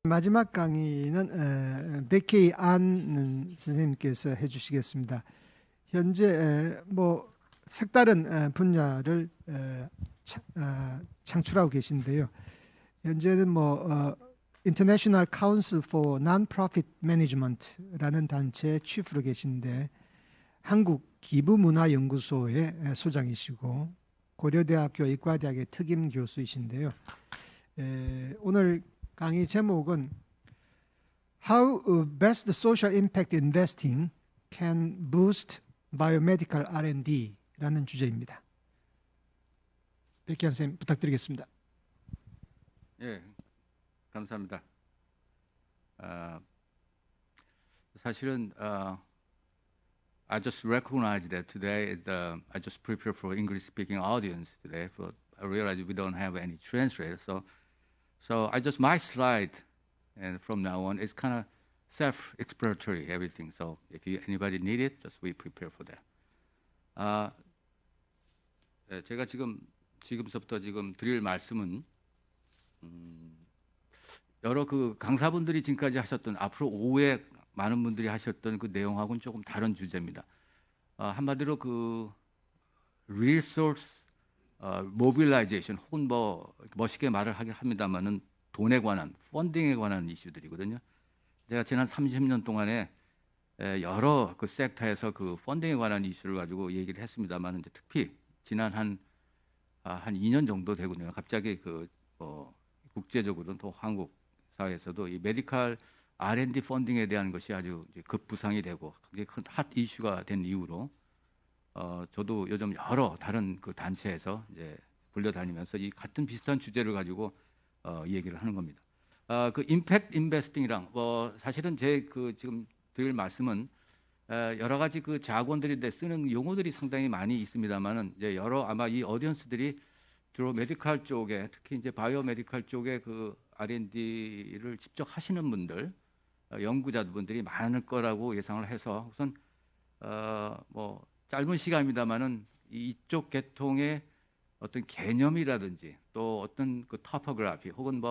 마지막 강의는 백케이 안 선생님께서 해주시겠습니다. 현재 뭐 색다른 분야를 창출하고 계신데요. 현재는 뭐 International Council for Non-Profit Management라는 단체의 치프로 계신데 한국 기부문화연구소의 소장이시고 고려대학교 의과대학의 특임 교수이신데요. 오늘 강의 제목은 How Best Social Impact Investing Can Boost Biomedical R&D라는 주제입니다. 백희환 선생님 부탁드리겠습니다. 예, 감사합니다. 사실은 I just recognized that today is I just prepared for English-speaking audience today, but I realized we don't have any translator, so I just my slide, and from now on it's kind of self-explanatory everything. So if anybody need it, just we prepare for that. 제가 지금서부터 드릴 말씀은 여러 그 강사분들이 지금까지 하셨던 앞으로 오후에 많은 분들이 하셨던 그 내용하고는 조금 다른 주제입니다. 한마디로 그 resource mobilization 혹은 뭐 멋있게 말을 하긴 합니다만은 돈에 관한 펀딩에 관한 이슈들이거든요. 제가 지난 30년 동안에 여러 그 섹터에서 그 펀딩에 관한 이슈를 가지고 얘기를 했습니다만 이제 특히 지난 한 2년 정도 되거든요. 갑자기 국제적으로는 또 한국 사회에서도 이 메디컬 R&D 펀딩에 대한 것이 아주 급부상이 되고 굉장히 큰 핫 이슈가 된 이후로 저도 요즘 여러 다른 그 단체에서 이제 불려다니면서 이 같은 비슷한 주제를 가지고 얘기를 하는 겁니다. 그 임팩트 인베스팅이랑 사실은 제 지금 드릴 말씀은 여러 가지 그 자본들이 쓰는 용어들이 상당히 많이 있습니다만은 이제 아마 이 어디언스들이 주로 메디컬 쪽에 특히 이제 바이오 메디컬 쪽에 그 R&D를 직접 하시는 분들, 연구자분들이 많을 거라고 예상을 해서 우선 뭐 짧은 시간입니다만은 이쪽 계통의 어떤 개념이라든지 또 어떤 그 토포그래피 혹은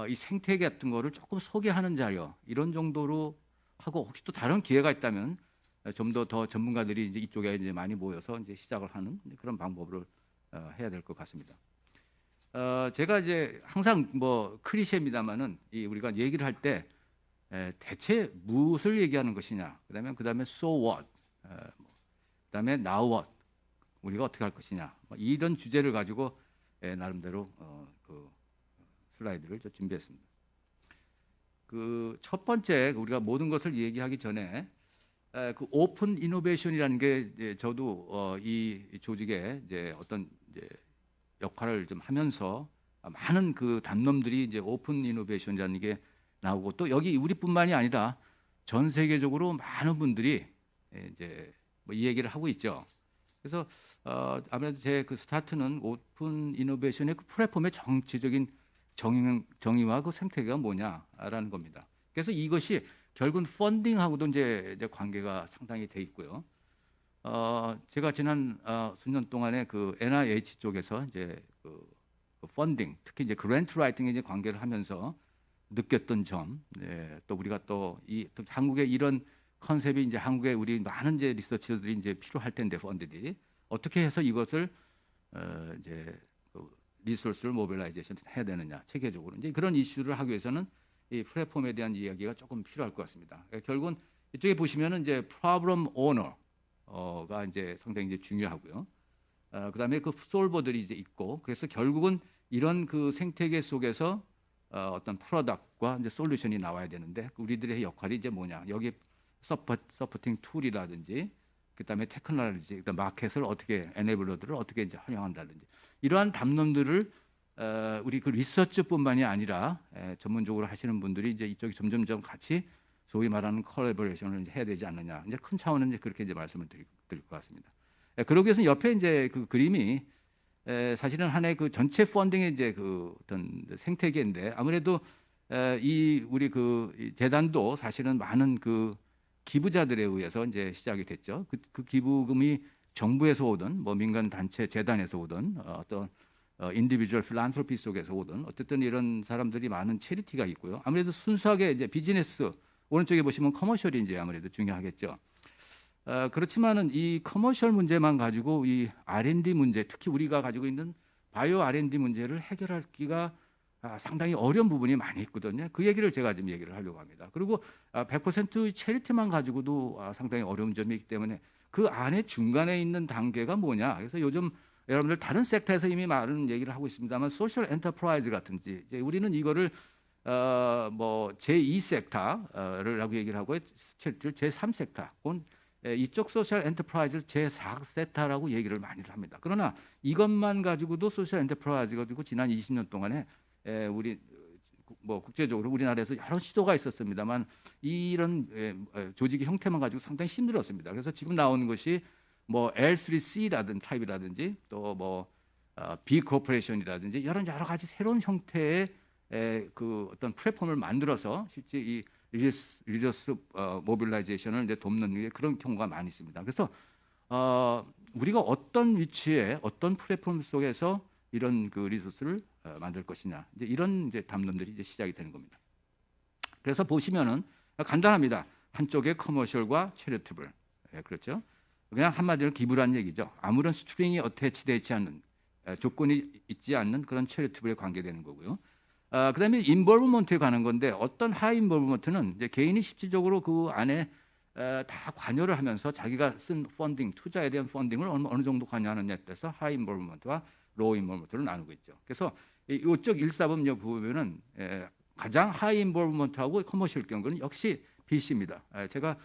이 생태계 같은 거를 조금 소개하는 자료 이런 정도로 하고 혹시 또 다른 기회가 있다면 좀 더 전문가들이 이제 이쪽에 이제 많이 모여서 이제 시작을 하는 그런 방법을 해야 될 것 같습니다. 제가 이제 항상 클리셰입니다만은 우리가 얘기를 할 때 대체 무엇을 얘기하는 것이냐, 그다음에 so what, 그다음에 now what, 우리가 어떻게 할 것이냐, 이런 주제를 가지고 나름대로 그 슬라이드를 준비했습니다. 그 첫 번째 우리가 모든 것을 얘기하기 전에 그 오픈 이노베이션이라는 게 저도 이 조직에 이제 어떤 이제 역할을 좀 하면서 많은 그 담론들이 이제 오픈 이노베이션이라는 게 나오고 또 여기 우리뿐만이 아니라 전 세계적으로 많은 분들이 이제 이 얘기를 하고 있죠. 그래서 아무래도 제 그 스타트는 오픈 이노베이션의 그 플랫폼의 정치적인 정의와 그 생태계가 뭐냐라는 겁니다. 그래서 이것이 결국은 펀딩하고도 이제 관계가 상당히 돼 있고요. 제가 지난 수년 동안에 그 NIH 쪽에서 이제 그 펀딩, 특히 이제 그랜트 라이팅에 이제 관계를 하면서 느꼈던 점, 또 우리가 또 한국의 이런 컨셉이 이제 한국에 우리 많은 이제 리서치들이 이제 필요할 텐데 펀드들이 어떻게 해서 이것을 이제 리소스를 모빌라이제이션 해야 되느냐 체계적으로 이제 그런 이슈를 하기 위해서는 이 플랫폼에 대한 이야기가 조금 필요할 것 같습니다. 결국은 이쪽에 보시면은 이제 프로블럼 오너가 이제 상당히 이제 중요하고요. 그다음에 그 솔버들이 이제 있고 그래서 결국은 이런 그 생태계 속에서 어떤 프로덕트와 이제 솔루션이 나와야 되는데 우리들의 역할이 이제 뭐냐 여기 서포팅 툴이라든지 그다음에 테크놀로지, 그다음 마켓을 어떻게 에네블러들을 어떻게 이제 활용한다든지 이러한 담론들을 우리 그 리서치뿐만이 아니라 전문적으로 하시는 분들이 이제 이쪽이 점점점 같이 소위 말하는 콜라보레이션을 이제 해야 되지 않느냐 이제 큰 차원은 이제 그렇게 이제 말씀을 드릴 것 같습니다. 그러기 위해서 옆에 이제 그 그림이 사실은 한 해 그 전체 펀딩의 이제 그 어떤 생태계인데 아무래도 우리 그 재단도 사실은 많은 그 기부자들에 의해서 이제 시작이 됐죠. 그 기부금이 정부에서 오든 민간 단체 재단에서 오든 어떤 인디비주얼 필란트로피 속에서 오든 어쨌든 이런 사람들이 많은 체리티가 있고요. 아무래도 순수하게 이제 비즈니스 오른쪽에 보시면 커머셜이 이제 아무래도 중요하겠죠. 그렇지만은 이 커머셜 문제만 가지고 이 R&D 문제, 특히 우리가 가지고 있는 바이오 R&D 문제를 해결하기가 상당히 어려운 부분이 많이 있거든요. 그 얘기를 제가 지금 얘기를 하려고 합니다. 그리고 100% 체리티만 가지고도 상당히 어려운 점이 있기 때문에 그 안에 중간에 있는 단계가 뭐냐. 그래서 요즘 여러분들 다른 섹터에서 이미 많은 얘기를 하고 있습니다만 소셜 엔터프라이즈 같은지 이제 우리는 이거를 뭐 제2 섹터라고 얘기를 하고 제3 섹터 혹은 이쪽 소셜 엔터프라이즈를 제4 섹터라고 얘기를 많이 합니다. 그러나 이것만 가지고도 소셜 엔터프라이즈 가지고 지난 20년 동안에 우리 뭐 국제적으로 우리나라에서 여러 시도가 있었습니다만 이런 조직의 형태만 가지고 상당히 힘들었습니다. 그래서 지금 나오는 것이 뭐 L3C라든 타입이라든지 또 뭐 B 코퍼레이션이라든지 여러 가지 새로운 형태의 그 어떤 플랫폼을 만들어서 실제 이 리더스 모빌라이제이션을 이제 돕는 게 그런 경우가 많이 있습니다. 그래서 우리가 어떤 위치에 어떤 플랫폼 속에서 이런 그 리소스를 만들 것이냐 이제 이런 이제 담론들이 이제 시작이 되는 겁니다. 그래서 보시면은 간단합니다. 한쪽에 커머셜과 체리티블, 그렇죠? 그냥 한마디로 기부란 얘기죠. 아무런 스트링이 어태치되지 않는 조건이 있지 않는 그런 체리티블에 관계되는 거고요. 그다음에 인볼브먼트에 관한 건데 어떤 하이 인볼브먼트는 이제 개인이 실질적으로 그 안에 다 관여를 하면서 자기가 쓴 펀딩, 투자에 대한 펀딩을 어느 정도 관여하느냐에 따라서 하이 인볼브먼트와 로우 인볼브먼트를 나누고 있죠. 그래서 이쪽 1사범 보면은 가장 하이 인볼브먼트하고 커머셜 경우는 역시 BC입니다. 제가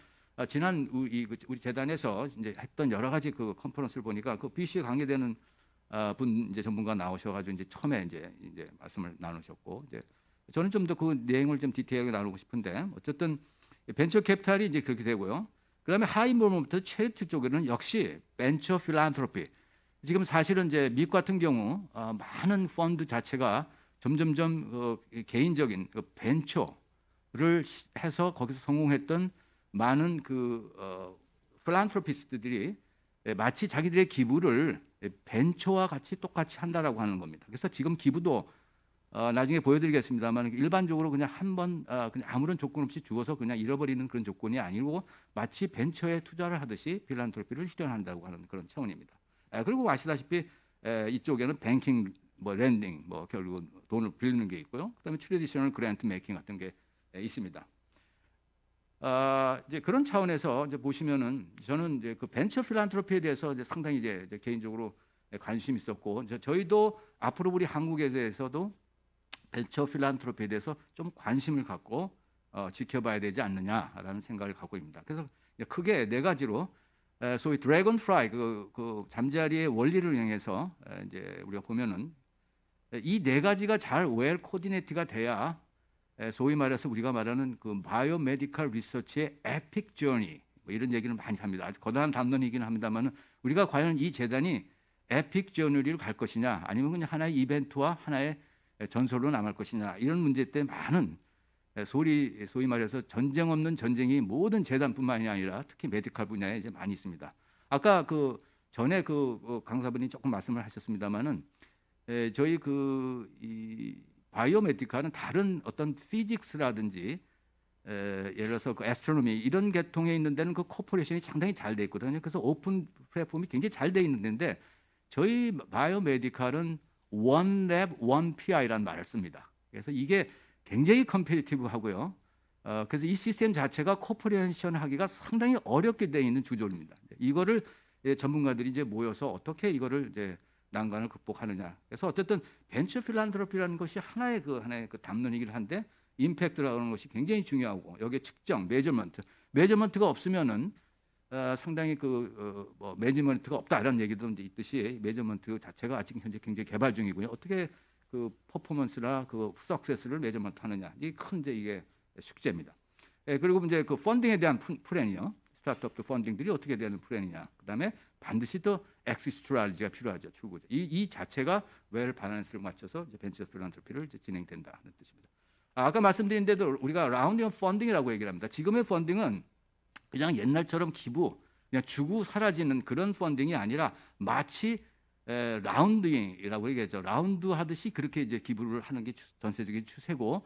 지난 우리 재단에서 이제 했던 여러 가지 그 컨퍼런스를 보니까 그 BC에 관계되는 분 이제 전문가 나오셔가지고 이제 처음에 이제 말씀을 나누셨고 이제 저는 좀 더 그 내용을 좀 디테일하게 나누고 싶은데 어쨌든 벤처 캐피탈이 이제 그렇게 되고요. 그다음에 하이 인볼브먼트 체리티 쪽에는 역시 벤처 필란트로피. 지금 사실은 이제 미국 같은 경우 많은 펀드 자체가 점점점 개인적인 그 벤처를 해서 거기서 성공했던 많은 그 필란트로피스트들이 마치 자기들의 기부를 벤처와 같이 똑같이 한다라고 하는 겁니다. 그래서 지금 기부도 나중에 보여드리겠습니다만 일반적으로 그냥 한번 그냥 아무런 조건 없이 주어서 그냥 잃어버리는 그런 조건이 아니고 마치 벤처에 투자를 하듯이 필란트로피를 실현한다고 하는 그런 차원입니다. 그리고 아시다시피 이쪽에는 뱅킹, 뭐 랜딩, 뭐 결국 돈을 빌리는 게 있고요. 그다음에 트래디셔널 그랜트 메이킹 같은 게 있습니다. 이제 그런 차원에서 이제 보시면은 저는 이제 그 벤처 필란트로피에 대해서 이제 상당히 이제 개인적으로 관심이 있었고 저희도 앞으로 우리 한국에 대해서도 벤처 필란트로피에 대해서 좀 관심을 갖고 지켜봐야 되지 않느냐라는 생각을 갖고 있습니다. 그래서 크게 네 가지로 소위 드래곤 프라이 그 잠자리의 원리를 이용해서 이제 우리가 보면은 이 네 가지가 잘 웰 코디네이트가 돼야 소위 말해서 우리가 말하는 그 바이오메디컬 리서치의 에픽 저니 뭐 이런 얘기를 많이 합니다. 아주 거대한 담론이긴 합니다만 우리가 과연 이 재단이 에픽 저니를 갈 것이냐 아니면 그냥 하나의 이벤트와 하나의 전설로 남을 것이냐 이런 문제 때문에 많은 소위 말해서 전쟁 없는 전쟁이 모든 재단뿐만이 아니라 특히 메디컬 분야에 이제 많이 있습니다. 아까 그 전에 그 강사분이 조금 말씀을 하셨습니다만은 저희 이 바이오메디컬은 다른 어떤 피직스라든지 예를 들어서 그 애스트로노미 이런 계통에 있는 데는 그 코퍼레이션이 상당히 잘 돼 있거든요. 그래서 오픈 플랫폼이 굉장히 잘 돼 있는 데인데 저희 바이오메디컬은 one lab, one PI라는 말을 씁니다. 그래서 이게 굉장히 컴피티티브하고요. 그래서 이 시스템 자체가 코퍼레이션 하기가 상당히 어렵게 되어 있는 구조입니다. 이거를 전문가들이 이제 모여서 어떻게 이거를 이제 난관을 극복하느냐. 그래서 어쨌든 벤처 필란트로피라는 것이 하나의 그 담론이긴 한데 임팩트라는 것이 굉장히 중요하고 여기에 측정, 매저먼트가 없으면은 상당히 뭐 매니지먼트가 없다 이런 얘기도 이제 있듯이 매저먼트 자체가 아직 현재 굉장히 개발 중이고요. 어떻게 그 퍼포먼스나 그 석세스를 매저먼트 하느냐 이게 큰 이제 이게 숙제입니다. 그리고 이제 그 펀딩에 대한 플랜이요. 스타트업 펀딩들이 어떻게 되는 플랜이냐. 그다음에 반드시 또 엑시트 스트래티지가 필요하죠. 출구죠. 이 자체가 웰 밸런스를 맞춰서 이제 벤처 필란트로피를 이제 진행된다는 뜻입니다. 아까 말씀드린 대로 우리가 라운딩 펀딩이라고 얘기를 합니다. 지금의 펀딩은 그냥 옛날처럼 기부, 그냥 주고 사라지는 그런 펀딩이 아니라 마치 라운딩이라고 얘기하죠. 라운드 하듯이 그렇게 이제 기부를 하는 게 전세적인 추세고,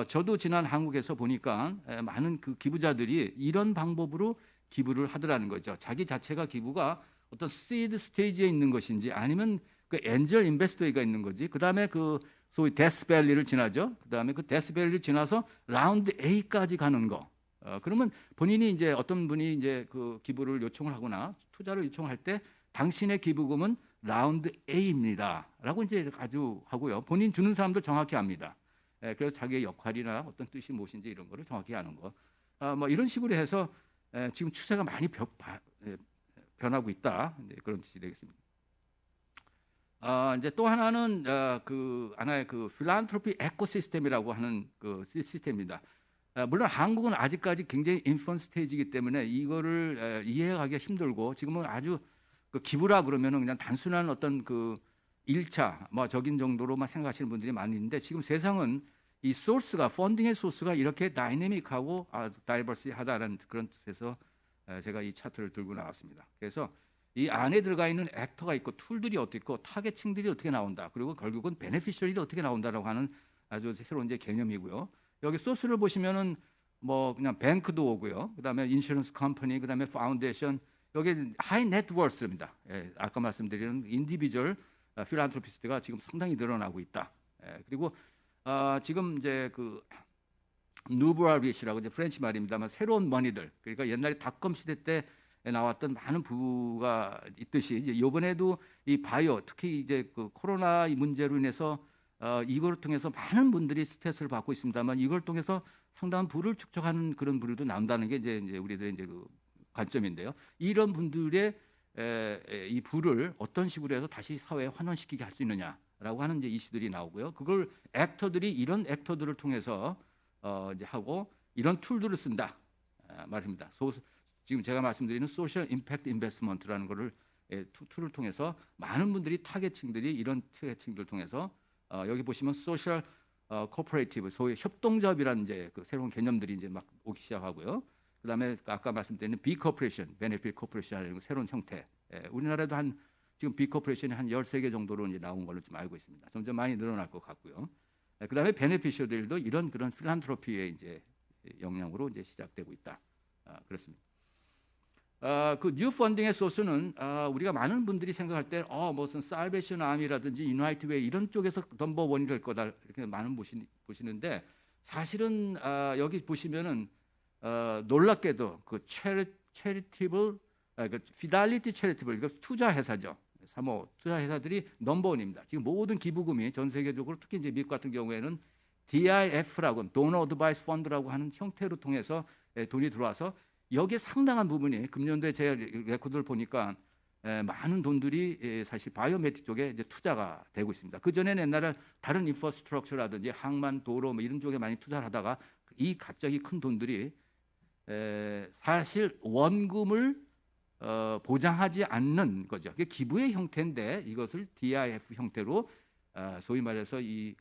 저도 지난 한국에서 보니까 많은 그 기부자들이 이런 방법으로 기부를 하더라는 거죠. 자기 자체가 기부가 어떤 시드 스테이지에 있는 것인지 아니면 그 엔젤 인베스터가 있는 거지. 그다음에 그 소위 데스밸리를 지나죠. 그다음에 그 데스밸리를 지나서 라운드 A까지 가는 거. 그러면 본인이 이제 어떤 분이 이제 그 기부를 요청을 하거나 투자를 요청할 때 당신의 기부금은 라운드 A입니다라고 이제 가져하고요. 본인 주는 사람도 정확히 압니다. 그래서 자기의 역할이나 어떤 뜻이 무엇인지 이런 거를 정확히 아는 거. 뭐 이런 식으로 해서 지금 추세가 많이 변하고 있다. 그런 뜻이 되겠습니다. 이제 또 하나는 그 하나의 그 필란트로피 에코시스템이라고 하는 그 시스템입니다. 물론 한국은 아직까지 굉장히 인펀 스테이지이기 때문에 이거를 이해하기가 힘들고 지금은 아주 그 기부라 그러면은 그냥 단순한 어떤 그 1차 뭐 적인 정도로만 생각하시는 분들이 많이 있는데 지금 세상은 이 소스가 펀딩의 소스가 이렇게 다이내믹하고 다이버시하다는 그런 뜻에서 제가 이 차트를 들고 나왔습니다. 그래서 이 안에 들어가 있는 액터가 있고 툴들이 어떻게 있고 타겟층들이 어떻게 나온다. 그리고 결국은 베네피셔리도 어떻게 나온다라고 하는 아주 새로운 이제 개념이고요. 여기 소스를 보시면은 뭐 그냥 뱅크도 오고요. 그다음에 인슈런스 컴퍼니, 그다음에 파운데이션, 여기 하이 네트워스입니다. 아까 말씀드린 인디비주얼 필란트로피스트가 지금 상당히 늘어나고 있다. 그리고 지금 이제 그 누브라빗이라고 이제 프렌치 말입니다만 새로운 머니들, 그러니까 옛날에 닷컴 시대 때 나왔던 많은 부가 있듯이 이제 이번에도 이 바이오, 특히 이제 그 코로나 문제로 인해서 이걸 통해서 많은 분들이 스트레스를 받고 있습니다만 이걸 통해서 상당한 부를 축적하는 그런 부류도 나온다는 게 이제 우리들의 이제 그 관점인데요. 이런 분들의 이 부를 어떤 식으로 해서 다시 사회에 환원시키게 할 수 있느냐라고 하는 이제 이슈들이 나오고요. 그걸 액터들이 이런 액터들을 통해서 이제 하고 이런 툴들을 쓴다 말입니다. 지금 제가 말씀드리는 소셜 임팩트 인베스트먼트라는 거를 툴을 통해서 많은 분들이 타겟층들이 이런 타겟층들을 통해서 여기 보시면 소셜 코퍼레이티브 소위 협동조합이라는 이제 그 새로운 개념들이 이제 막 오기 시작하고요. 그다음에 아까 말씀드린 B 코퍼레이션, 베네핏 코퍼레이션이라는 새로운 형태. 우리나라도 한 지금 B 코퍼레이션이 한 13개 정도로 이제 나온 걸로 좀 알고 있습니다. 점점 많이 늘어날 것 같고요. 그다음에 베네피셔들도 이런 그런 필란트로피의 이제 영향으로 이제 시작되고 있다. 그렇습니다. 그 뉴 펀딩의 소스는 우리가 많은 분들이 생각할 때 무슨 살베이션 아미라든지 유나이트 웨이 이런 쪽에서 넘버 원이 될 거다 이렇게 많은 보시는데 사실은 여기 보시면은 놀랍게도 그 체리티블 그 피달리티 체리티블 이거 투자 회사죠. 사모 투자 회사들이 넘버 원입니다. 지금 모든 기부금이 전 세계적으로 특히 이제 미국 같은 경우에는 DIF라고 도너 어드바이스 펀드라고 하는 형태로 통해서 돈이 들어와서 여기에 상당한 부분이 금년도에 제 레코드를 보니까 많은 돈들이 사실 바이오메틱 쪽에 이제 투자가 되고 있습니다. 그 전에는 옛날에 다른 인프라스트럭처라든지 항만, 도로 뭐 이런 쪽에 많이 투자를 하다가 이 갑자기 큰 돈들이 사실 원금을 보장하지 않는 거죠. 그게 기부의 형태인데 이것을 DIF 형태로 소위 말해서 이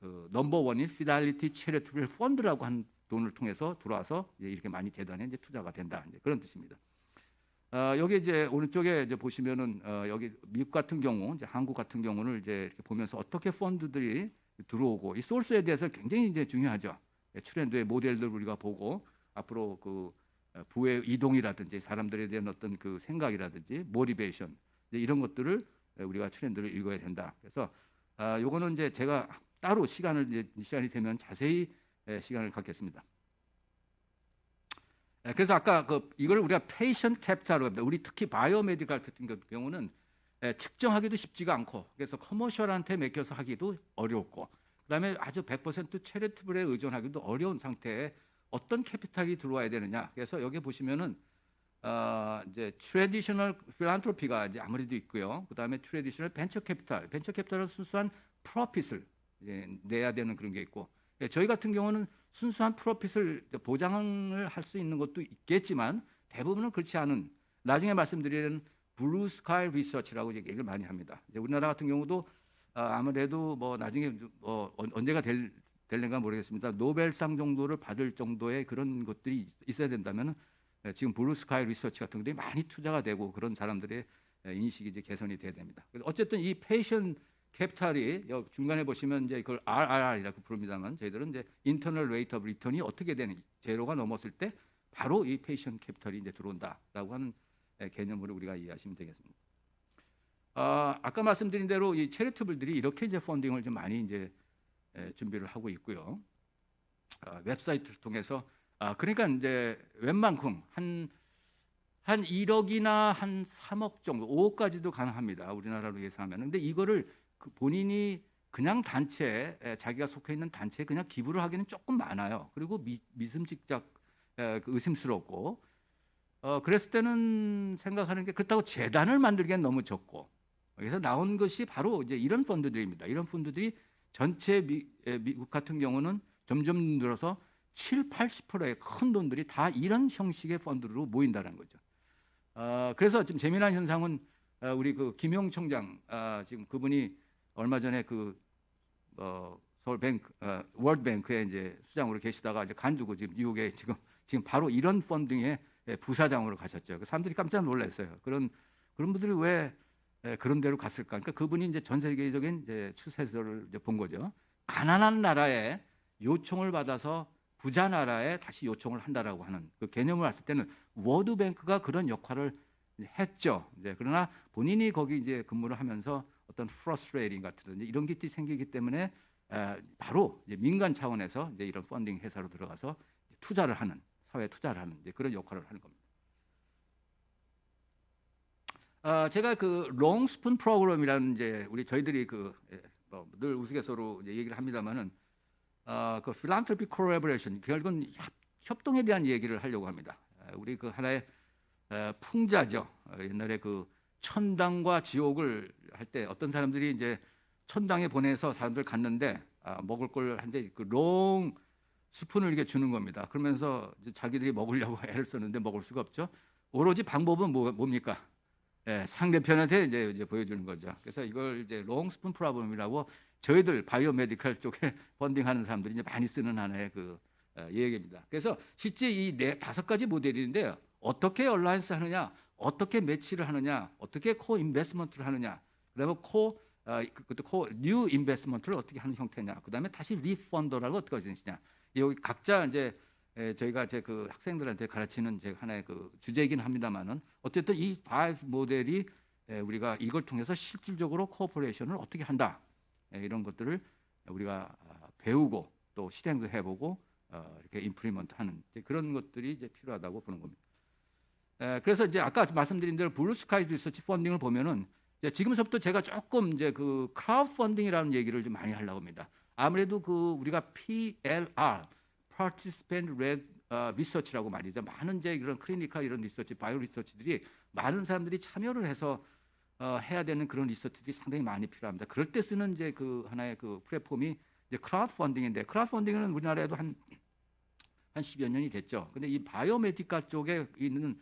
그 넘버 원인 피달리티 체리티블 펀드라고 한 돈을 통해서 들어와서 이렇게 많이 재단에 이제 투자가 된다. 이제 그런 뜻입니다. 여기 이제 오른쪽에 이제 보시면은 여기 미국 같은 경우, 이제 한국 같은 경우를 이제 이렇게 보면서 어떻게 펀드들이 들어오고 이 소스에 대해서 굉장히 이제 중요하죠. 트렌드의 모델들 우리가 보고 앞으로 그 부의 이동이라든지 사람들에 대한 어떤 그 생각이라든지 모티베이션 이런 것들을 우리가 트렌드를 읽어야 된다. 그래서 요거는 이제 제가 따로 시간이 되면 자세히 시간을 갖겠습니다. 그래서 아까 이걸 우리가 페이션트 캐피탈로 합니다. 우리 특히 바이오메디컬 같은 경우는 측정하기도 쉽지가 않고 그래서 커머셜한테 맡겨서 하기도 어렵고 그다음에 아주 100% 체리티블에 의존하기도 어려운 상태에 어떤 캐피탈이 들어와야 되느냐. 그래서 여기 보시면은 이제 트래디셔널 필란트로피가 이제 아무래도 있고요. 그다음에 트래디셔널 벤처 캐피탈은 순수한 프로핏을 내야 되는 그런 게 있고 저희 같은 경우는 순수한 프로핏을 보장을 할 수 있는 것도 있겠지만 대부분은 그렇지 않은 나중에 말씀드리는 블루 스카이 리서치라고 얘기를 많이 합니다. 이제 우리나라 같은 경우도 아무래도 뭐 나중에 언제가 될는가 모르겠습니다. 노벨상 정도를 받을 정도의 그런 것들이 있어야 된다면 지금 블루 스카이 리서치 같은 것들이 많이 투자가 되고 그런 사람들의 인식이 이제 개선이 돼야 됩니다. 그래서 어쨌든 이 페이션 캐피탈이 여기 중간에 보시면 이제 그걸 RRR이라고 부릅니다만 저희들은 이제 인터널 레이트 오브 리턴이 어떻게 되는 제로가 넘었을 때 바로 이 페이션 캐피탈이 이제 들어온다라고 하는 개념으로 우리가 이해하시면 되겠습니다. 아까 말씀드린 대로 이 체리티블들이 이렇게 이제 펀딩을 좀 많이 이제 준비를 하고 있고요. 웹사이트를 통해서 그러니까 이제 웬만큼 한 1억이나 한 3억 정도, 5억까지도 가능합니다. 우리나라로 예상하면. 근데 이거를 본인이 그냥 단체, 자기가 속해 있는 단체에 그냥 기부를 하기는 조금 많아요. 그리고 미심직작 의심스럽고, 그랬을 때는 생각하는 게 그렇다고 재단을 만들기엔 너무 적고, 그래서 나온 것이 바로 이제 이런 펀드들입니다. 이런 펀드들이 전체 미국 같은 경우는 점점 늘어서 7, 80%의 큰 돈들이 다 이런 형식의 펀드로 모인다는 거죠. 그래서 지금 재미난 현상은 우리 그 김용 청장 지금 그분이 얼마 전에 그 서울뱅크 월드뱅크에 이제 수장으로 계시다가 이제 간두고 지금 뉴욕에 지금 바로 이런 펀딩의 부사장으로 가셨죠. 그 사람들이 깜짝 놀랐어요. 그런 분들이 왜 그런 데로 갔을까? 그러니까 그분이 이제 전 세계적인 이제 추세를 이제 본 거죠. 가난한 나라에 요청을 받아서 부자 나라에 다시 요청을 한다라고 하는 그 개념을 봤을 때는 월드뱅크가 그런 역할을 했죠. 이제 그러나 본인이 거기 이제 근무를 하면서 어떤 프러스트레이팅 같은 이런 것들이 생기기 때문에 바로 이제 민간 차원에서 이제 이런 펀딩 회사로 들어가서 투자를 하는 사회 투자를 하는 이제 그런 역할을 하는 겁니다. 제가 그 롱스푼 프로그램이라는 이제 저희들이 늘 우스갯소리로 이제 얘기를 합니다만은 그 필란트로피 콜래보레이션 결국은 협동에 대한 얘기를 하려고 합니다. 우리 그 하나의 풍자죠. 옛날에 그 천당과 지옥을 할 때 어떤 사람들이 이제 천당에 보내서 사람들 갔는데 먹을 걸 한데 그 롱 스푼을 이렇게 주는 겁니다. 그러면서 이제 자기들이 먹으려고 애를 썼는데 먹을 수가 없죠. 오로지 방법은 뭡니까? 상대편한테 이제 보여주는 거죠. 그래서 이걸 이제 롱 스푼 프로그램이라고 저희들 바이오메디컬 쪽에 펀딩하는 사람들이 이제 많이 쓰는 하나의 그 얘기입니다. 그래서 실제 이 5가지 모델인데요. 어떻게 얼라이언스 하느냐, 어떻게 매치를 하느냐, 어떻게 코 인베스트먼트를 하느냐, 그다음에 뉴 인베스트먼트를 어떻게 하는 형태냐, 그다음에 다시 리펀더라고 어떻게 하느냐. 여기 각자 이제 저희가 제 그 학생들한테 가르치는 제 하나의 그 주제이긴 합니다만은 어쨌든 이 5 모델이 우리가 이걸 통해서 실질적으로 코퍼레이션을 어떻게 한다. 이런 것들을 우리가 배우고 또 실행도 해보고 이렇게 임플리먼트하는 그런 것들이 이제 필요하다고 보는 겁니다. 그래서 이제 아까 말씀드린 대로 블루스카이 리서치 펀딩을 보면은 지금서부터 제가 조금 이제 그 크라우드 펀딩이라는 얘기를 좀 많이 하려고 합니다. 아무래도 그 우리가 PLR, Participant Led Research라고 말이죠. 많은 이제 그런 클리니컬 이런 리서치, 바이오 리서치들이 많은 사람들이 참여를 해서 해야 되는 그런 리서치들이 상당히 많이 필요합니다. 그럴 때 쓰는 이제 그 하나의 그 플랫폼이 이제 크라우드 펀딩인데 크라우드 펀딩은 우리나라에도 한 10여 년이 됐죠. 근데 이 바이오메디컬 쪽에 있는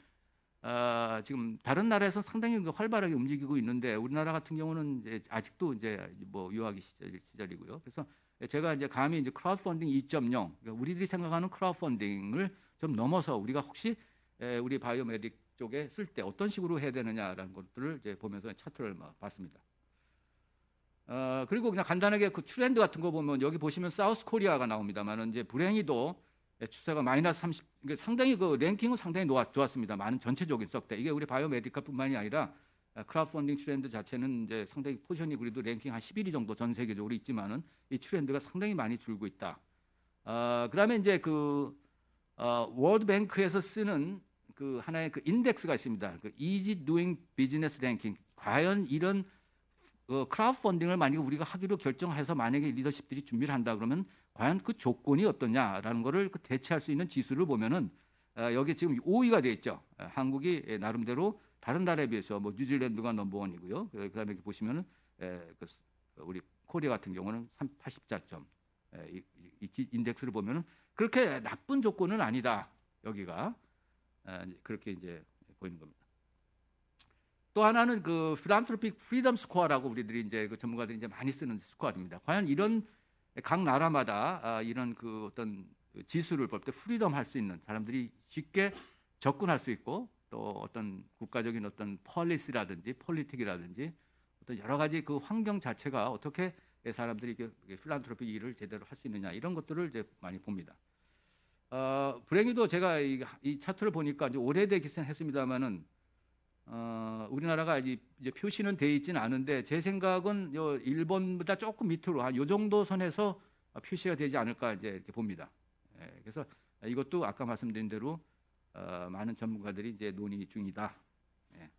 지금 다른 나라에서 상당히 활발하게 움직이고 있는데 우리나라 같은 경우는 이제 아직도 이제 뭐 유아기 시절이고요. 그래서 제가 이제 감히 이제 크라우드 펀딩 2.0, 그러니까 우리들이 생각하는 크라우드 펀딩을 좀 넘어서 우리가 혹시 우리 바이오메딕 쪽에 쓸 때 어떤 식으로 해야 되느냐라는 것들을 이제 보면서 차트를 봤습니다. 그리고 그냥 간단하게 그 트렌드 같은 거 보면 여기 보시면 사우스 코리아가 나옵니다만은 이제 불행히도 추세가 마이너스 30, 상당히 그 랭킹은 상당히 좋았습니다. 많은 전체적인 썩대. 이게 우리 바이오메디컬뿐만이 아니라 크라우드 펀딩 트렌드 자체는 이제 상당히 포지션이 그래도 랭킹 한 11위 정도 전 세계적으로 있지만은 이 트렌드가 상당히 많이 줄고 있다. 그다음에 이제 그 월드뱅크에서 쓰는 그 하나의 그 인덱스가 있습니다. 그 Easy Doing Business Ranking. 과연 이런 크라우드 펀딩을 만약에 우리가 하기로 결정해서 만약에 리더십들이 준비를 한다 그러면 과연 그 조건이 어떠냐라는 거를 그 대체할 수 있는 지수를 보면은 여기 지금 5위가 돼 있죠. 한국이 나름대로 다른 나라에 비해서 뭐 뉴질랜드가 넘버원이고요. 그다음에 보시면은 우리 코리아 같은 경우는 80자점. 이 인덱스를 보면은 그렇게 나쁜 조건은 아니다. 여기가 그렇게 이제 보이는 겁니다. 또 하나는 그 필란트로픽 프리덤 스코어라고 우리들이 이제 그 전문가들이 이제 많이 쓰는 스코어입니다. 과연 이런 각 나라마다 이런 그 어떤 지수를 볼 때 프리덤 할 수 있는 사람들이 쉽게 접근할 수 있고 또 어떤 국가적인 어떤 폴리시라든지 폴리틱이라든지 어떤 여러 가지 그 환경 자체가 어떻게 사람들이 필란트로피 일을 제대로 할 수 있느냐 이런 것들을 이제 많이 봅니다. 불행히도 제가 이 차트를 보니까 이제 오래되긴 했습니다만은 우리나라가 이제 표시는 돼 있지는 않은데 제 생각은 일본보다 조금 밑으로 한 요 정도 선에서 표시가 되지 않을까 이제 이렇게 봅니다. 예, 그래서 이것도 아까 말씀드린 대로 많은 전문가들이 이제 논의 중이다. 예.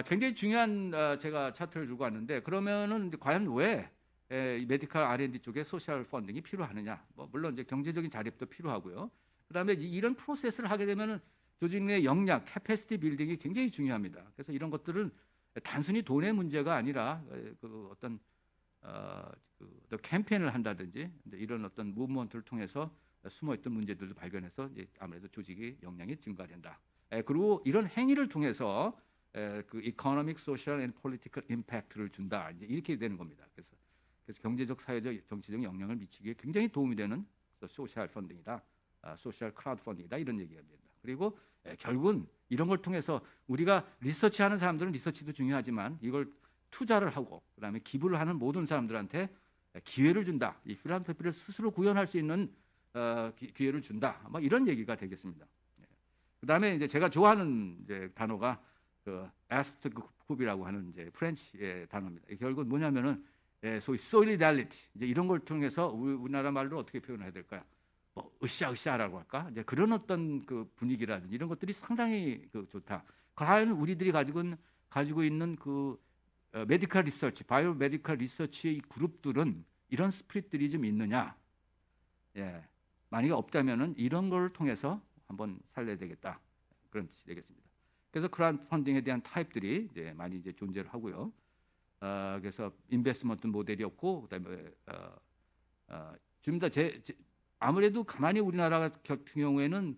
굉장히 중요한 제가 차트를 들고 왔는데 그러면은 이제 과연 왜 메디컬 R&D 쪽에 소셜 펀딩이 필요하느냐? 뭐 물론 이제 경제적인 자립도 필요하고요. 그다음에 이런 프로세스를 하게 되면은 조직 내 역량, 캐패시티 빌딩이 굉장히 중요합니다. 그래서 이런 것들은 단순히 돈의 문제가 아니라 그 어떤 캠페인을 한다든지 이런 어떤 무브먼트를 통해서 숨어있던 문제들도 발견해서 이제 아무래도 조직의 역량이 증가된다. 그리고 이런 행위를 통해서 그 economic, social and political impact를 준다. 이제 이렇게 되는 겁니다. 그래서 경제적, 사회적, 정치적 영향을 미치기에 굉장히 도움이 되는 소셜 펀딩이다, 소셜 크라우드 펀딩이다 이런 얘기가 된다. 그리고 결국은 이런 걸 통해서 우리가 리서치하는 사람들은 리서치도 중요하지만 이걸 투자를 하고 그다음에 기부를 하는 모든 사람들한테 기회를 준다. 이 필란트로피를 스스로 구현할 수 있는 기회를 준다. 뭐 이런 얘기가 되겠습니다. 그다음에 이제 제가 좋아하는 이제 단어가 그 aspect group이라고 하는 이제 프렌치의 단어입니다. 결국은 뭐냐면은 소위 solidarity 이제 이런 걸 통해서 우리나라 말로 어떻게 표현해야 될까요? 뭐 으쌰으쌰라고 할까? 이제 그런 어떤 그 분위기라든지 이런 것들이 상당히 그 좋다. 과연 우리들이 가지고 있는 그 메디컬 리서치, 바이오 메디컬 리서치의 이 그룹들은 이런 스피릿들이 좀 있느냐? 예, 만약에 없다면은 이런 걸 통해서 한번 살려야 되겠다 그런 뜻이 되겠습니다. 그래서 크라우드 펀딩에 대한 타입들이 이제 많이 이제 존재를 하고요. 그래서 인베스트먼트 모델이 없고 그다음에 좀 더 아무래도 가만히 우리나라 같은 경우에는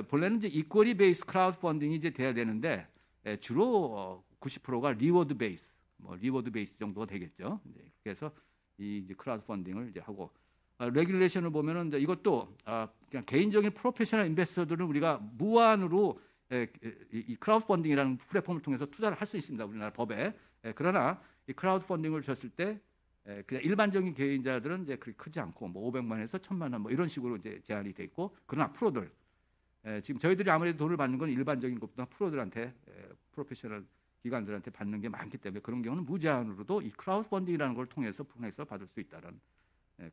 본래는 이제 이퀄리 베이스 크라우드 펀딩이 이제 돼야 되는데 주로 90%가 리워드 베이스, 뭐 리워드 베이스 정도가 되겠죠. 이제 그래서 이 이제 크라우드 펀딩을 이제 하고 레귤레이션을 보면은 이제 이것도 그냥 개인적인 프로페셔널 인베스터들은 우리가 무한으로 이 크라우드 펀딩이라는 플랫폼을 통해서 투자를 할 수 있습니다. 우리나라 법에. 그러나 이 크라우드 펀딩을 줬을 때 그냥 일반적인 개인자들은 이제 그렇게 크지 않고 뭐 500만에서 1000만 원 뭐 이런 식으로 이제 제한이 돼 있고 그러나 프로들 지금 저희들이 아무래도 돈을 받는 건 일반적인 것보다 프로들한테 프로페셔널 기관들한테 받는 게 많기 때문에 그런 경우는 무제한으로도 이 크라우드 펀딩이라는 걸 통해서 받을 수 있다는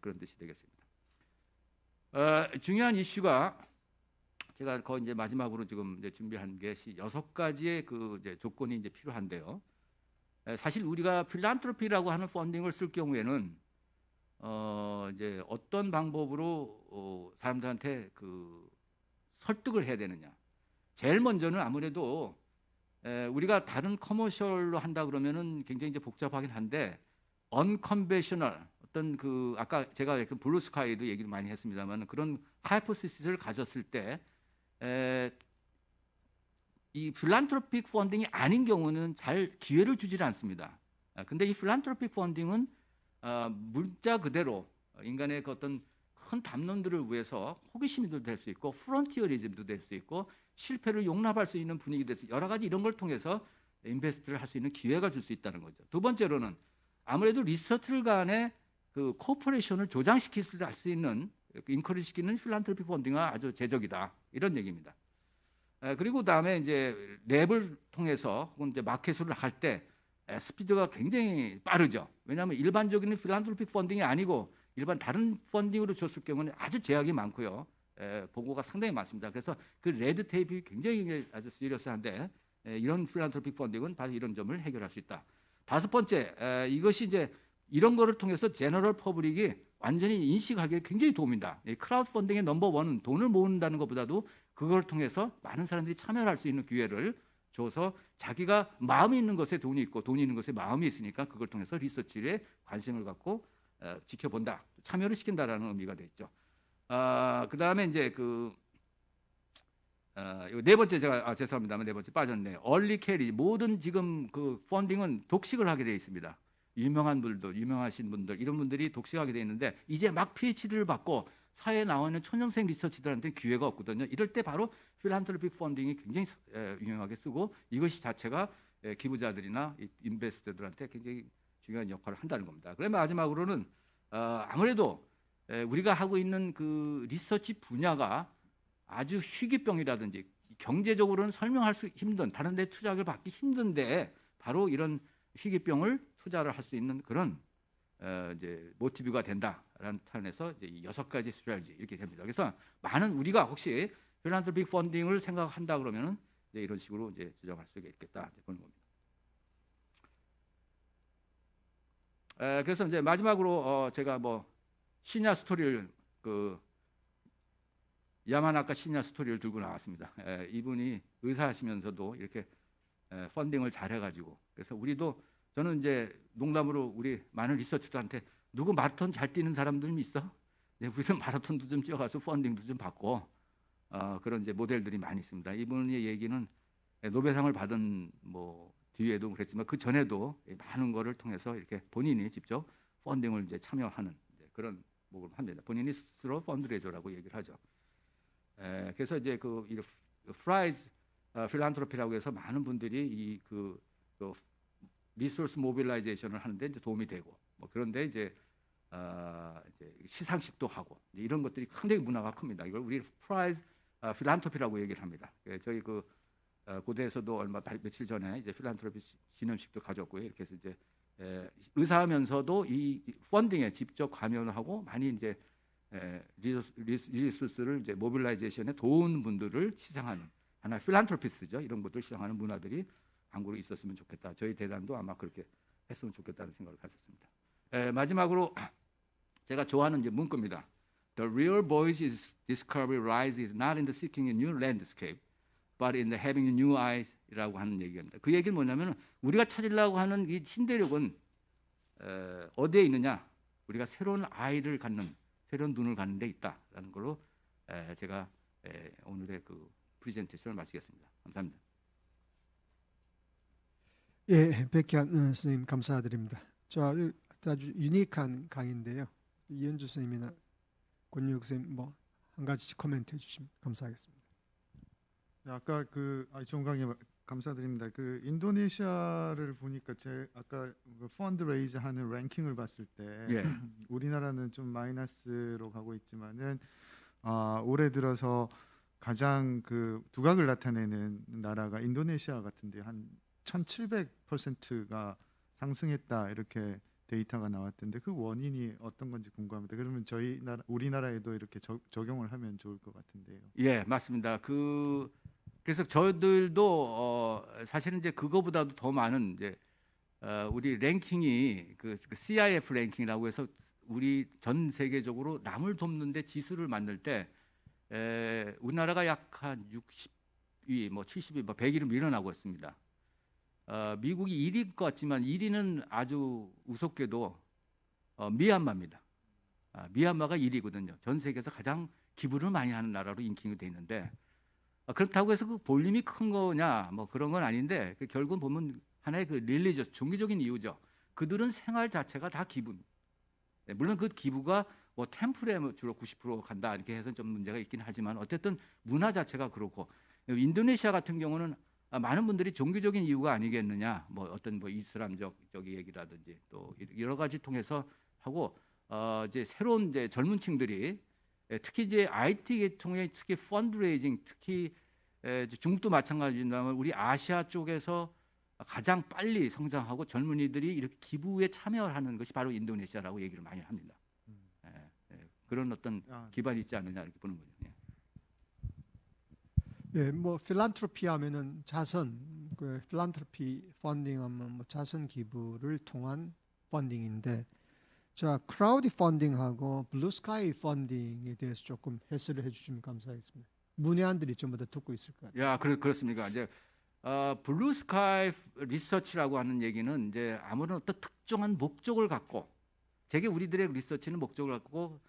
그런 뜻이 되겠습니다. 중요한 이슈가 제가 거의 이제 마지막으로 지금 이제 준비한 게 6가지의 그 이제 조건이 이제 필요한데요. 사실 우리가 필란트로피라고 하는 펀딩을 쓸 경우에는 이제 어떤 방법으로 사람들한테 그 설득을 해야 되느냐. 제일 먼저는 아무래도 우리가 다른 커머셜로 한다 그러면은 굉장히 이제 복잡하긴 한데 언컨벤셔널 어떤 그 아까 제가 블루 스카이도 얘기를 많이 했습니다만 그런 하이포시스를 가졌을 때 이 필란트로픽 펀딩이 아닌 경우는 잘 기회를 주질 않습니다. 근데 이 필란트로픽 펀딩은 문자 그대로 인간의 그 어떤 큰 담론들을 위해서 호기심도 될 수 있고 프론티어리즘도 될 수 있고 실패를 용납할 수 있는 분위기 될 수 여러 가지 이런 걸 통해서 인베스트를 할 수 있는 기회가 줄 수 있다는 거죠. 두 번째로는 아무래도 리서치를 간에 그 코퍼레이션을 조장시킬 수 있는 인커리지시키는 필란트로픽 펀딩가 아주 제적이다 이런 얘기입니다. 그리고 다음에 이제 랩을 통해서 혹은 이제 마켓을 할 때 스피드가 굉장히 빠르죠. 왜냐하면 일반적인 필란트로픽 펀딩이 아니고 일반 다른 펀딩으로 줬을 경우는 아주 제약이 많고요. 보고가 상당히 많습니다. 그래서 그 레드 테이프가 굉장히 아주 시리어스한데 이런 필란트로픽 펀딩은 바로 이런 점을 해결할 수 있다. 다섯 번째, 이것이 이제 이런 거를 통해서 제너럴 퍼블릭이 완전히 인식하기에 굉장히 도움입니다. 크라우드 펀딩의 넘버 원은 돈을 모은다는 것보다도 그걸 통해서 많은 사람들이 참여할 수 있는 기회를 줘서 자기가 마음이 있는 것에 돈이 있고 돈이 있는 것에 마음이 있으니까 그걸 통해서 리서치에 관심을 갖고 지켜본다, 참여를 시킨다라는 의미가 되죠. 그 다음에 이제 네 번째 제가 죄송합니다만 네 번째 빠졌네요. 얼리 캐리 모든 지금 그 펀딩은 독식을 하게 되어 있습니다. 유명하신 분들 이런 분들이 독식하게 되어 있는데 이제 막 PhD를 받고 사회에 나와 있는 초년생 리서치들한테 기회가 없거든요. 이럴 때 바로 필란트로픽 펀딩이 굉장히 유용하게 쓰고 이것이 자체가 기부자들이나 인베스터들한테 굉장히 중요한 역할을 한다는 겁니다. 그래 마지막으로는 아무래도 우리가 하고 있는 그 리서치 분야가 아주 희귀병이라든지 경제적으로는 설명할 수 힘든 다른 데 투자를 받기 힘든데 바로 이런 희귀병을 투자를 할 수 있는 그런 이제 모티브가 된다라는 탄에서 이제 이 6가지 스트래티지 이렇게 됩니다. 그래서 많은 우리가 혹시 필란트로픽 펀딩을 생각한다 그러면은 이제 이런 식으로 이제 주장할 수가 있겠다 이제 보는 겁니다. 그래서 이제 마지막으로 제가 뭐 시냐 스토리를 그 야마나카 시냐 스토리를 들고 나왔습니다. 이분이 의사하시면서도 이렇게 펀딩을 잘해가지고 그래서 우리도 저는 이제 농담으로 우리 많은 리서치들한테 누구 마라톤 잘 뛰는 사람들 있어? 우리도 마라톤도 좀 뛰어가서 펀딩도 좀 받고 그런 이제 모델들이 많이 있습니다. 이분의 얘기는 노벨상을 받은 뭐 뒤에도 그랬지만 그 전에도 많은 거를 통해서 이렇게 본인이 직접 펀딩을 이제 참여하는 그런 목을 합니다. 본인이 스스로 펀드레이저라고 얘기를 하죠. 그래서 이제 그 프라이즈 필란트로피라고 해서 많은 분들이 이그 리소스 모빌라이제이션을 하는데 이제 도움이 되고 뭐 그런데 이제 시상식도 하고 이런 것들이 굉장히 문화가 큽니다. 이걸 우리 프라이즈 필란트로피라고 얘기를 합니다. 저희 그 고대에서도 며칠 전에 이제 필란트로피 기념식도 가졌고요. 이렇게 해서 이제 의사하면서도 이 펀딩에 직접 관여를 하고 많이 이제 리소스를 이제 모빌라이제이션에 도운 분들을 시상하는 하나 필란트로피스트죠. 이런 것들 시상하는 문화들이 한국으로 있었으면 좋겠다. 저희 대단도 아마 그렇게 했으면 좋겠다는 생각을 가졌습니다. 마지막으로 제가 좋아하는 이제 문구입니다. The real voice is discovery rise is not in the seeking a new landscape, but in the having new eyes라고 하는 얘기입니다. 그 얘기는 뭐냐면 우리가 찾으려고 하는 이 신대륙은 어디에 있느냐? 우리가 새로운 아이를 갖는, 새로운 눈을 갖는 데 있다라는 걸로 제가 오늘의 그 프레젠테이션을 마치겠습니다. 감사합니다. 예, 백현 선생님 감사드립니다. 아주 유니크한 강의인데요. 이현주 선생님이나 권유욱 선생님 뭐 한 가지씩 코멘트 해주시면 감사하겠습니다. 아까 좋은 강의 감사드립니다. 그 인도네시아를 보니까 제 아까 펀드 레이즈 하는 랭킹을 봤을 때 예. 우리나라는 좀 마이너스로 가고 있지만은 올해 들어서 가장 그 두각을 나타내는 나라가 인도네시아 같은데 한 1,700%가 상승했다 이렇게 데이터가 나왔던데 그 원인이 어떤 건지 궁금합니다. 그러면 우리나라에도 이렇게 적용을 하면 좋을 것 같은데요. 예, 맞습니다. 그래서 저희들도 사실은 이제 그거보다도 더 많은 이제 우리 랭킹이 그 CIF 랭킹이라고 해서 우리 전 세계적으로 남을 돕는데 지수를 만들 때 우리나라가 약 한 60위, 뭐 70위, 뭐 100위로 밀어나고 있습니다. 미국이 1위일 것 같지만 1위는 아주 우습게도 미얀마입니다. 미얀마가 1위거든요. 전 세계에서 가장 기부를 많이 하는 나라로 인기가 돼 있는데 그렇다고 해서 그 볼륨이 큰 거냐 뭐 그런 건 아닌데 결국은 보면 하나의 그 릴리저스 종교적인 이유죠. 그들은 생활 자체가 다 기부. 물론 그 기부가 뭐 템플에 주로 90% 간다 이렇게 해서 좀 문제가 있긴 하지만 어쨌든 문화 자체가 그렇고 인도네시아 같은 경우는 많은 분들이 종교적인 이유가 아니겠느냐, 뭐 어떤 뭐 이슬람적 얘기라든지 또 여러 가지 통해서 하고 이제 새로운 이제 젊은층들이 특히 이제 IT 계통의 특히 펀드레이징, 특히 중국도 마찬가지입니다만 우리 아시아 쪽에서 가장 빨리 성장하고 젊은이들이 이렇게 기부에 참여하는 것이 바로 인도네시아라고 얘기를 많이 합니다. 그런 어떤 기반이 있지 않느냐 이렇게 보는 거죠. 예, 뭐 필란트로피 하면은 자선, 그 필란트로피 펀딩하면 뭐 자선 기부를 통한 펀딩인데, 자 크라우드 펀딩하고 블루스카이 펀딩에 대해서 조금 해설을 해주시면 감사하겠습니다. 문외한들이 전부 다 듣고 있을 것 같아요. 야, 그렇습니까? 이제 블루스카이 리서치라고 하는 얘기는 이제 아무런 어떤 특정한 목적을 갖고, 제게 우리들의 리서치는 목적을 갖고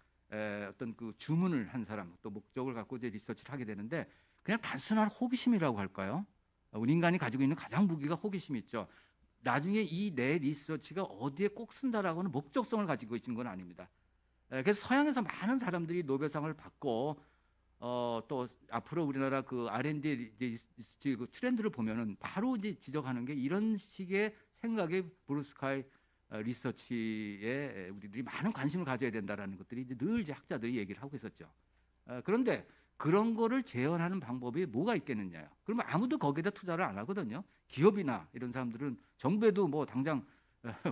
어떤 그 주문을 한 사람 또 목적을 갖고 이제 리서치를 하게 되는데. 그냥 단순한 호기심이라고 할까요? 우리 인간이 가지고 있는 가장 무기가 호기심이 있죠. 나중에 이 내 리서치가 어디에 꼭 쓴다라고 하는 목적성을 가지고 있는 건 아닙니다. 그래서 서양에서 많은 사람들이 노벨상을 받고 또 앞으로 우리나라 그 R&D 이제 그 트렌드를 보면은 바로 이제 지적하는 게 이런 식의 생각의 블루스카이 리서치에 우리들이 많은 관심을 가져야 된다라는 것들이 이제 늘 이제 학자들이 얘기를 하고 있었죠. 그런데 그런 거를 재현하는 방법이 뭐가 있겠느냐요. 그러면 아무도 거기에다 투자를 안 하거든요. 기업이나 이런 사람들은 정부에도 뭐 당장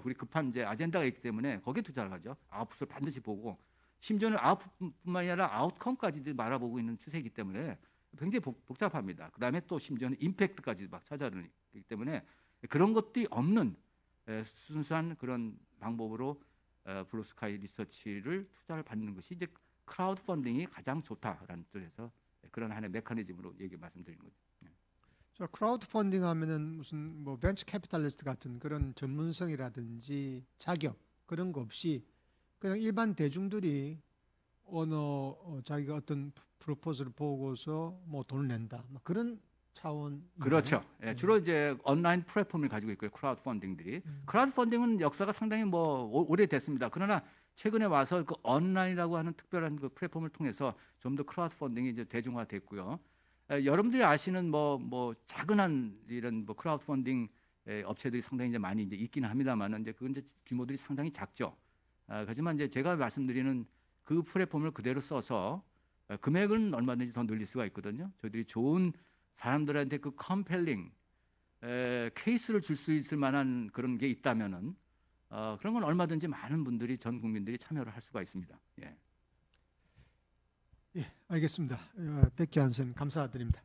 우리 급한 이제 아젠다가 있기 때문에 거기에 투자를 하죠. 아웃풋을 반드시 보고 심지어는 아웃풋뿐만이 아니라 아웃컴까지 말아보고 있는 추세이기 때문에 굉장히 복잡합니다. 그다음에 또 심지어는 임팩트까지 막 찾아내기 때문에 그런 것들이 없는 순수한 그런 방법으로 블루스카이 리서치를 투자를 받는 것이 이제 크라우드 펀딩이 가장 좋다라는 뜻에서 그런 하나의 메커니즘으로 말씀드리는 거죠. 저 크라우드 펀딩 하면은 무슨 뭐 벤처 캐피탈리스트 같은 그런 전문성이라든지 자격 그런 거 없이 그냥 일반 대중들이 자기가 어떤 프로포즈를 보고서 뭐 돈을 낸다. 뭐 그런 차원. 그렇죠. 예, 주로 이제 온라인 플랫폼을 가지고 있고요. 크라우드 펀딩들이. 크라우드 펀딩은 역사가 상당히 뭐 오래됐습니다. 그러나 최근에 와서 그 온라인이라고 하는 특별한 그 플랫폼을 통해서 좀 더 크라우드 펀딩이 이제 대중화됐고요. 여러분들이 아시는 뭐 작은 한 이런 뭐 크라우드 펀딩 업체들이 상당히 이제 많이 이제 있기는 합니다만은 이제 그건 이제 규모들이 상당히 작죠. 하지만 이제 제가 말씀드리는 그 플랫폼을 그대로 써서 금액은 얼마든지 더 늘릴 수가 있거든요. 저희들이 좋은 사람들한테 그 컴펠링 케이스를 줄 수 있을 만한 그런 게 있다면은 그런 건 얼마든지 많은 분들이 전 국민들이 참여를 할 수가 있습니다. 예. 예, 알겠습니다. 백기환 선생님 감사드립니다.